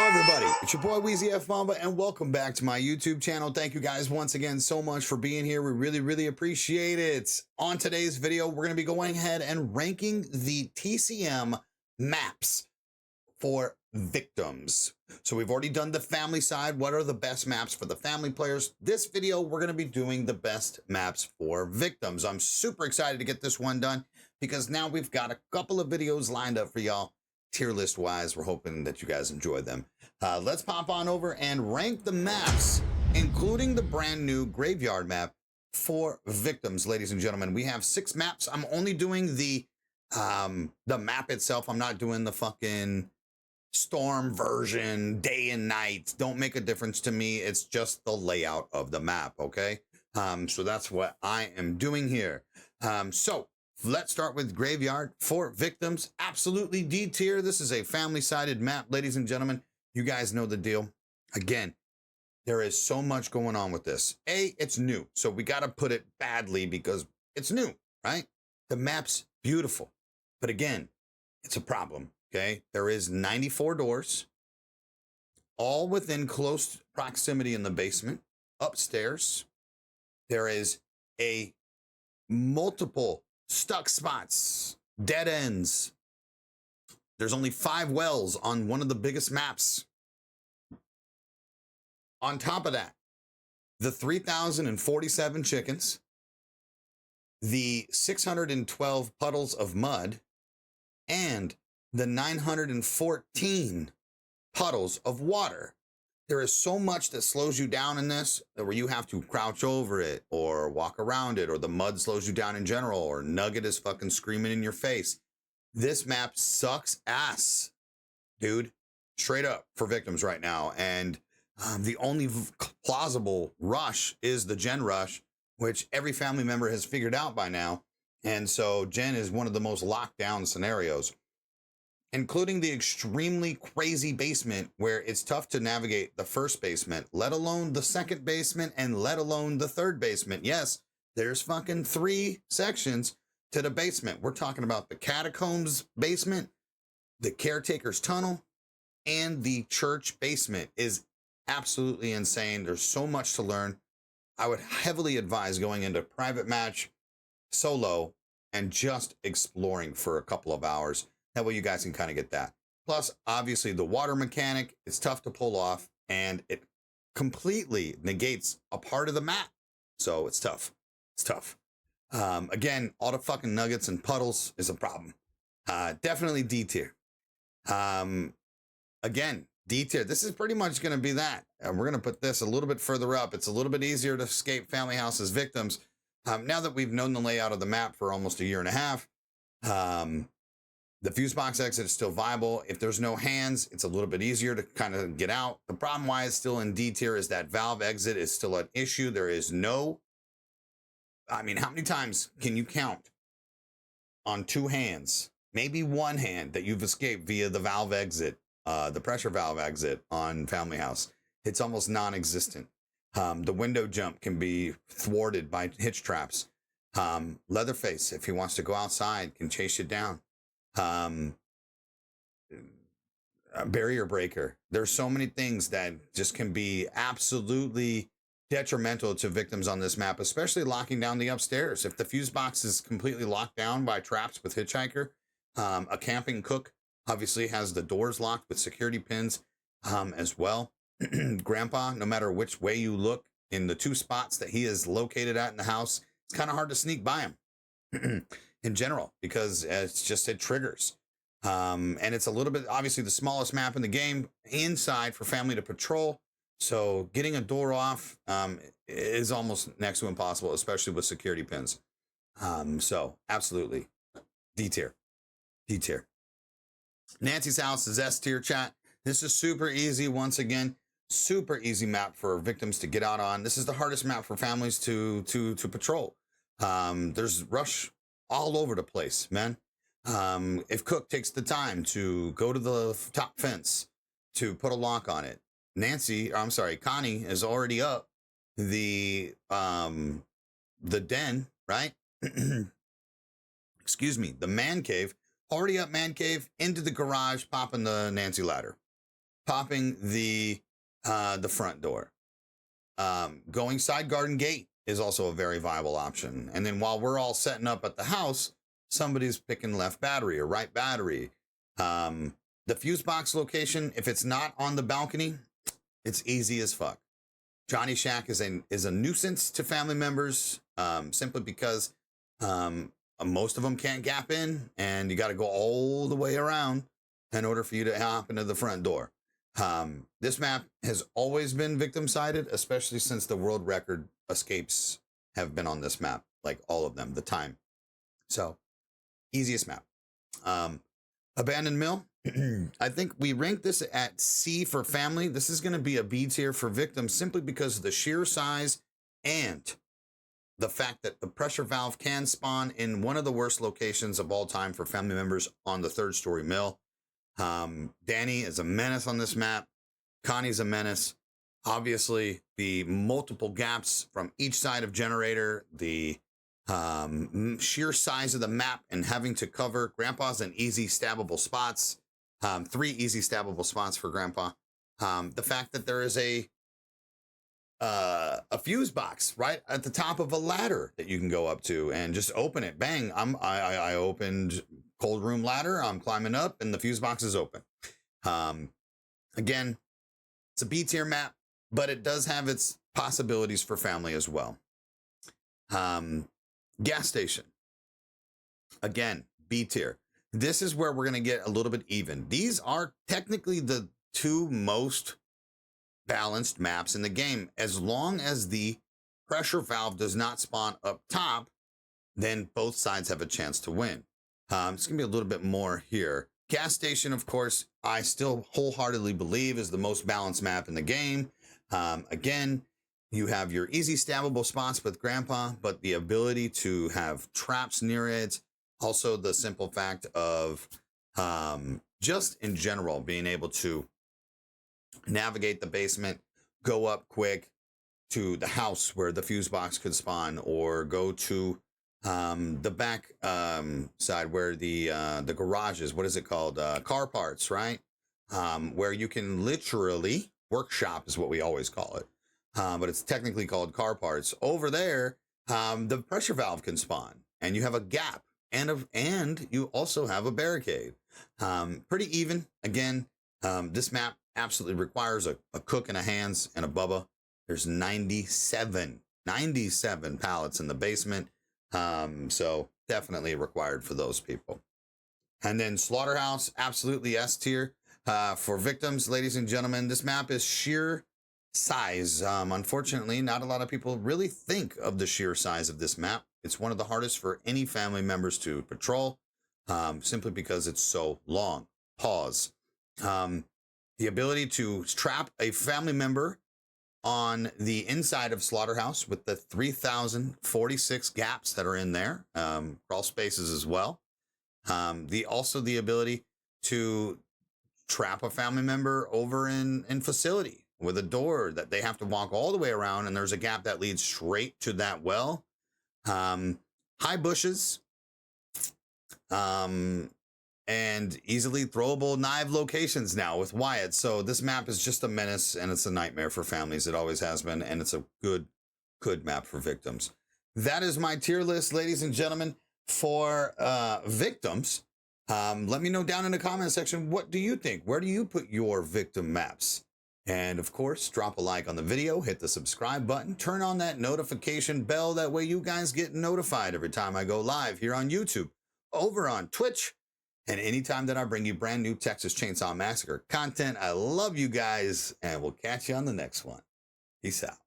everybody, it's your boy WEEZYFMAMBA and welcome back to my YouTube channel. Thank you guys once again so much for being here. We really appreciate it. On today's video, we're going to be going ahead and ranking the TCM maps for victims. So we've already done the family side. What are the best maps for the family players? This video, we're going to be doing the best maps for victims. I'm super excited to get this one done because now we've got a couple of videos lined up for y'all. Tier list wise, we're hoping that you guys enjoy them. Let's pop on over and rank the maps, including the brand new graveyard map for victims. Ladies and gentlemen, we have 6 maps. I'm only doing the map itself. I'm not doing the fucking storm version, day and night. Don't make a difference to me. It's just the layout of the map, okay? So that's what I am doing here. So let's start with graveyard for victims. Absolutely D tier. This is a family-sided map, ladies and gentlemen. You guys know the deal. Again, there is so much going on with this. It's new, so we got to put it badly because it's new, right? The map's beautiful, but again, it's a problem, okay? There is 94 doors, all within close proximity in the basement. Upstairs, there is a multiple stuck spots, dead ends. There's only 5 wells on one of the biggest maps. On top of that, the 3,047 chickens, the 612 puddles of mud, and the 914 puddles of water. There is so much that slows you down in this, where you have to crouch over it or walk around it, or the mud slows you down in general, or Nugget is fucking screaming in your face. This map sucks ass, dude. Straight up for victims right now. And the only plausible rush is the gen rush, which every family member has figured out by now. And so gen is one of the most locked down scenarios, including the extremely crazy basement where it's tough to navigate the first basement, let alone the second basement, and let alone the third basement. Yes, there's fucking 3 sections to the basement. We're talking about the catacombs basement, the caretaker's tunnel, and the church basement is absolutely insane. There's so much to learn. I would heavily advise going into private match solo and just exploring for a couple of hours. That way you guys can kind of get that. Plus, obviously, the water mechanic is tough to pull off, and it completely negates a part of the map. So it's tough. It's tough. Again, all the fucking nuggets and puddles is a problem. Definitely D tier. Again, D tier. This is pretty much going to be that. And we're going to put this a little bit further up. It's a little bit easier to escape family houses victims. Now that we've known the layout of the map for almost a year and a half, the fuse box exit is still viable. If there's no hands, it's a little bit easier to kind of get out. The problem why it's still in D tier is that valve exit is still an issue. There is no, I mean, how many times can you count on 2 hands, maybe 1 hand, that you've escaped via the valve exit, the pressure valve exit on family house? It's almost non-existent. The window jump can be thwarted by hitch traps. Leatherface, if he wants to go outside, can chase you down. A barrier breaker. There's so many things that just can be absolutely detrimental to victims on this map, especially locking down the upstairs. If the fuse box is completely locked down by traps with hitchhiker, a camping cook obviously has the doors locked with security pins as well. Grandpa, no matter which way you look in the 2 spots that he is located at in the house, it's kind of hard to sneak by him. In general, because it triggers. And it's a little bit, obviously, the smallest map in the game inside for family to patrol. So getting a door off is almost next to impossible, especially with security pins. So absolutely, D tier. D tier. Nancy's house is S tier, chat. This is super easy. Once again, super easy map for victims to get out on. This is the hardest map for families to patrol. There's rush all over the place, man. If Cook takes the time to go to the top fence to put a lock on it, Connie is already up the den, right? Excuse me, the man cave, already up man cave into the garage, popping the Nancy ladder. topping the front door. Going side garden gate is also a very viable option. And then while we're all setting up at the house, somebody's picking left battery or right battery. The fuse box location, if it's not on the balcony, it's easy as fuck. Johnny Shack is a nuisance to family members, simply because most of them can't gap in, and you got to go all the way around in order for you to hop into the front door. This map has always been victim sided, especially since the world record escapes have been on this map, like all of them, the time. So easiest map. Abandoned mill. I think we rank this at C for family. This is going to be a B tier for victims, simply because of the sheer size and the fact that the pressure valve can spawn in one of the worst locations of all time for family members on the 3rd story mill. Danny is a menace on this map. Connie's a menace. Obviously, the multiple gaps from each side of generator, the sheer size of the map and having to cover. Grandpa's an easy stabbable spots. 3 easy stabbable spots for Grandpa. The fact that there is a fuse box right at the top of a ladder that you can go up to and just open it. Bang! I opened cold room ladder. I'm climbing up, and the fuse box is open. Again, it's a B tier map, but it does have its possibilities for family as well. Gas station. Again, B tier. This is where we're going to get a little bit even. These are technically the 2 most balanced maps in the game. As long as the pressure valve does not spawn up top, then both sides have a chance to win. It's going to be a little bit more here. Gas station, of course, I still wholeheartedly believe is the most balanced map in the game. Again, you have your easy stabbable spots with Grandpa, but the ability to have traps near it. Also, the simple fact of just in general being able to navigate the basement, go up quick to the house where the fuse box could spawn, or go to the back side where the garage is. What is it called? Car parts, right? Where you can literally workshop is what we always call it. But it's technically called car parts. Over there, the pressure valve can spawn, and you have a gap, and you also have a barricade. Pretty even. Again, this map absolutely requires a cook and a hands and a Bubba. There's 97 pallets in the basement. So definitely required for those people. And then slaughterhouse, absolutely S tier. For victims, ladies and gentlemen, this map is sheer size. Unfortunately, not a lot of people really think of the sheer size of this map. It's one of the hardest for any family members to patrol, simply because it's so long. Pause. The ability to trap a family member on the inside of slaughterhouse with the 3,046 gaps that are in there, crawl spaces as well. Also the ability to trap a family member over in facility with a door that they have to walk all the way around, and there's a gap that leads straight to that well. High bushes, and easily throwable knife locations now with Wyatt. So this map is just a menace, and it's a nightmare for families. It always has been, and it's a good map for victims. That is my tier list, ladies and gentlemen, for victims. Let me know down in the comment section, what do you think? Where do you put your victim maps? And of course, drop a like on the video, hit the subscribe button, turn on that notification bell. That way you guys get notified every time I go live here on YouTube, over on Twitch, and anytime that I bring you brand new Texas Chainsaw Massacre content. I love you guys, and we'll catch you on the next one. Peace out.